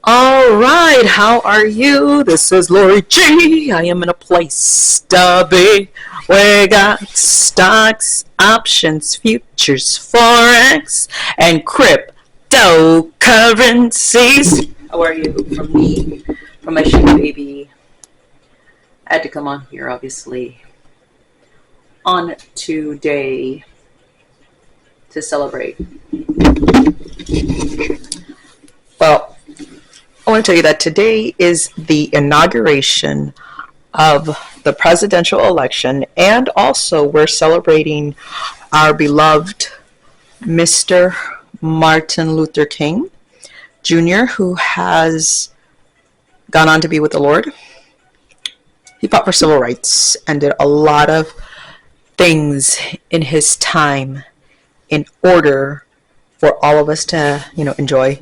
All right, how are you? This is Lori G. I am in a place to be. We got stocks, options, futures, forex, and cryptocurrencies. How are you? From me, from my Shebah baby. I had to come on here, obviously, on today to celebrate. Well, I want to tell you that today is the inauguration of the presidential election, and also we're celebrating our beloved Mr. Martin Luther King Jr., who has gone on to be with the Lord. He fought for civil rights and did a lot of things in his time in order for all of us to, enjoy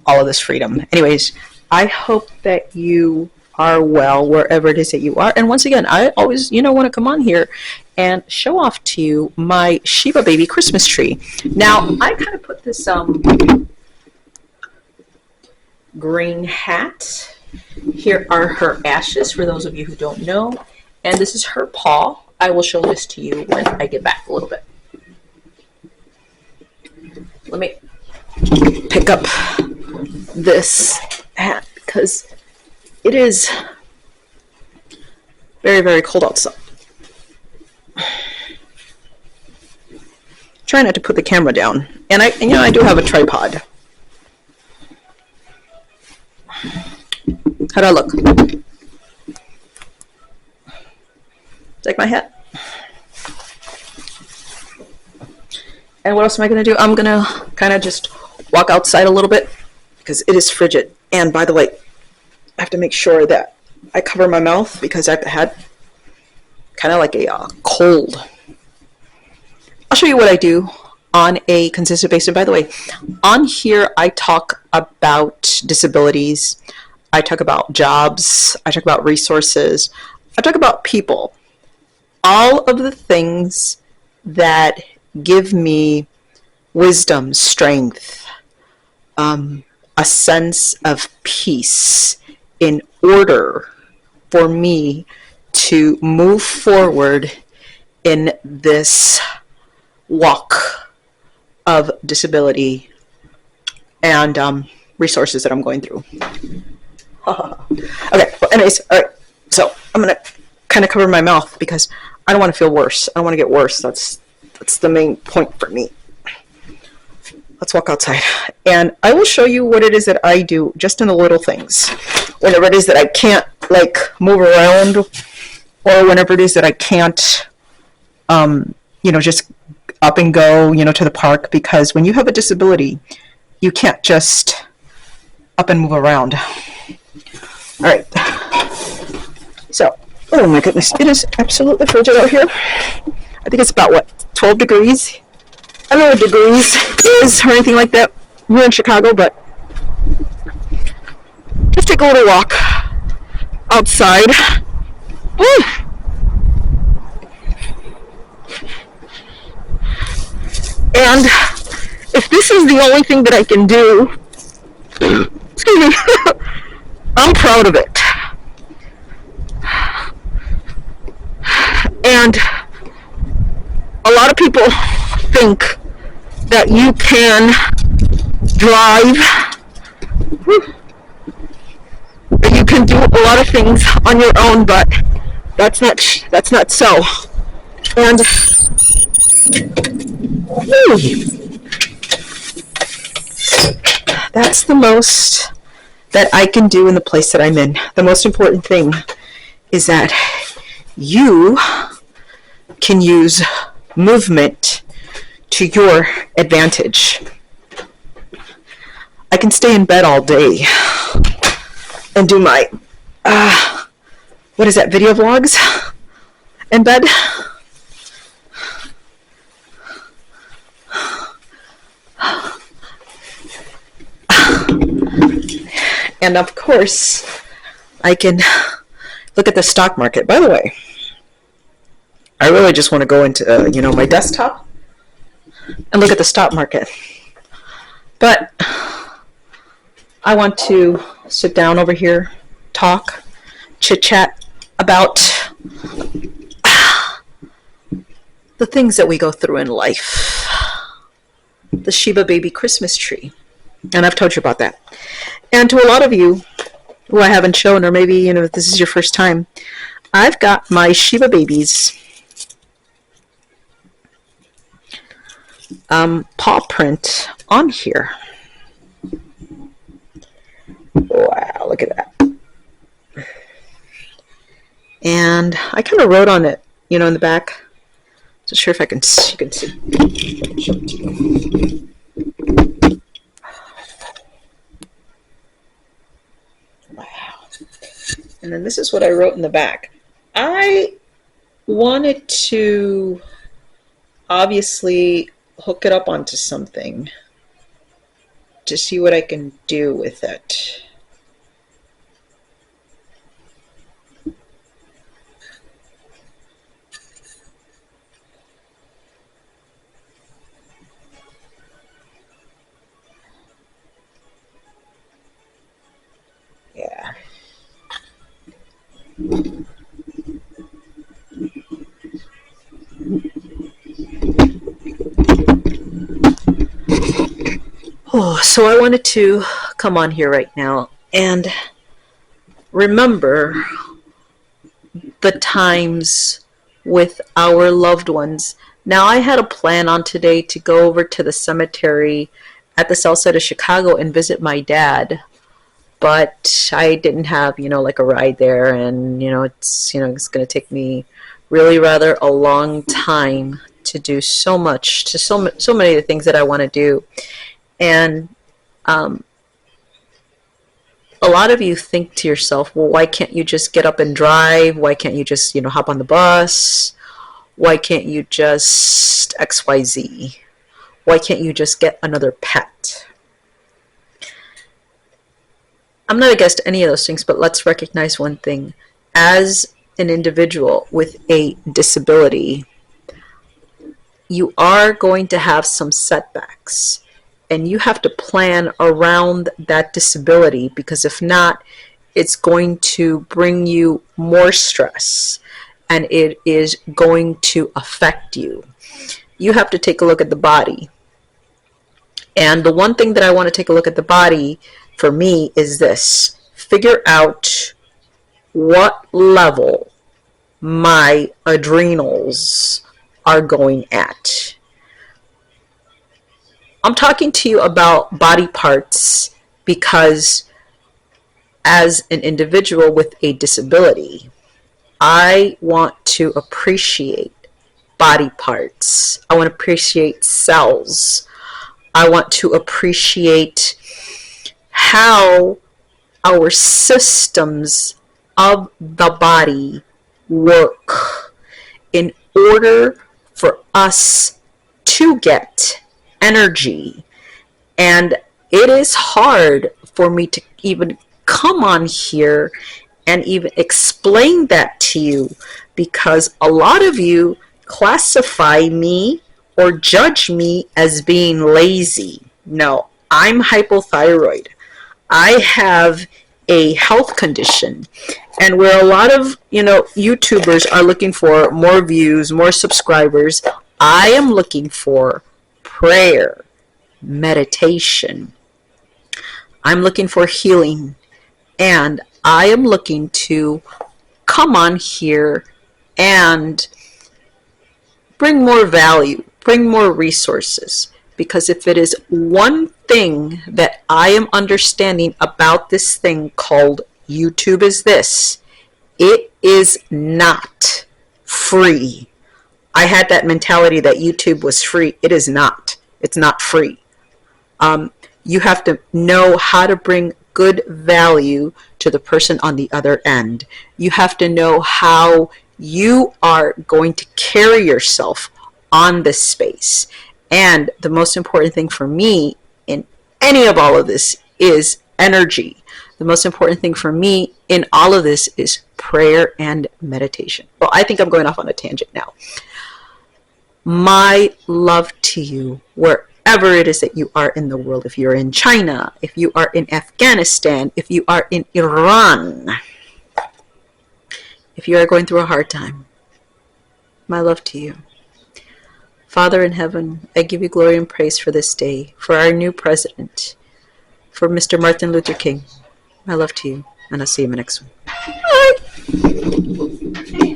all of this freedom. Anyways, I hope that you are well wherever it is that you are. And once again, I always, want to come on here and show off to you my Shebah baby Christmas tree. Now, I kind of put this green hat. Here are her ashes, for those of you who don't know. And this is her paw. I will show this to you when I get back a little bit. Let me pick up this hat because it is very, very cold outside. Try not to put the camera down. And I do have a tripod. How do I look? Take my hat. And what else am I going to do? I'm going to kind of just walk outside a little bit because it is frigid. And by the way, I have to make sure that I cover my mouth because I've had kind of like a cold. I'll show you what I do on a consistent basis. And by the way, on here I talk about disabilities. I talk about jobs. I talk about resources. I talk about people. All of the things that give me wisdom, strength, a sense of peace in order for me to move forward in this walk of disability and resources that I'm going through. Okay, well, anyways, all right, so I'm going to kind of cover my mouth because I don't want to feel worse. I don't want to get worse. That's the main point for me. Let's walk outside. And I will show you what it is that I do just in the little things. Whenever it is that I can't, move around, or whenever it is that I can't, just up and go, to the park. Because when you have a disability, you can't just up and move around. All right. So, oh my goodness, it is absolutely frigid out here. I think it's about, 12 degrees? I don't know what degrees is or anything like that. We're in Chicago, but just take a little walk outside. Woo! And if this is the only thing that I can do, excuse me, I'm proud of it. And a lot of people think that you can drive, that you can do a lot of things on your own, but that's not so. And that's the most that I can do in the place that I'm in. The most important thing is that you can use movement to your advantage. I can stay in bed all day and do my video vlogs in bed. And of course, I can look at the stock market. By the way, I really just want to go into my desktop and look at the stock market. But I want to sit down over here, talk, chit chat about the things that we go through in life. The Shebah baby Christmas tree. And I've told you about that. And to a lot of you who I haven't shown, or maybe, if this is your first time, I've got my Shebah babies paw print on here. Wow, look at that. And I kind of wrote on it, in the back. Not sure if you can see. Show it to you. Wow. And then this is what I wrote in the back. I wanted to obviously hook it up onto something to see what I can do with it. Yeah. Oh, so I wanted to come on here right now and remember the times with our loved ones. Now, I had a plan on today to go over to the cemetery at the south side of Chicago and visit my dad, but I didn't have, like a ride there, and, it's going to take me really rather a long time to do so much, to so many of the things that I want to do. And a lot of you think to yourself, well, why can't you just get up and drive? Why can't you just, hop on the bus? Why can't you just XYZ? Why can't you just get another pet? I'm not against any of those things, but let's recognize one thing. As an individual with a disability, you are going to have some setbacks. And you have to plan around that disability, because if not, it's going to bring you more stress and it is going to affect you. You have to take a look at the body. And the one thing that I want to take a look at the body for me is this: figure out what level my adrenals are going at. I'm talking to you about body parts because as an individual with a disability, I want to appreciate body parts. I want to appreciate cells. I want to appreciate how our systems of the body work in order for us to get energy. And it is hard for me to even come on here and even explain that to you, because a lot of you classify me or judge me as being lazy. No, I'm hypothyroid. I have a health condition, and where a lot of YouTubers are looking for more views, more subscribers, I am looking for prayer, meditation. I'm looking for healing, and I am looking to come on here and bring more value, bring more resources. Because if it is one thing that I am understanding about this thing called YouTube is this: it is not free. I had that mentality that YouTube was free. It is not. It's not free. You have to know how to bring good value to the person on the other end. You have to know how you are going to carry yourself on this space. And the most important thing for me in any of all of this is energy. The most important thing for me in all of this is prayer and meditation. Well, I think I'm going off on a tangent now. My love to you, wherever it is that you are in the world, if you're in China, if you are in Afghanistan, if you are in Iran, if you are going through a hard time, my love to you. Father in heaven, I give you glory and praise for this day, for our new president, for Mr. Martin Luther King. My love to you, and I'll see you in the next one. Bye.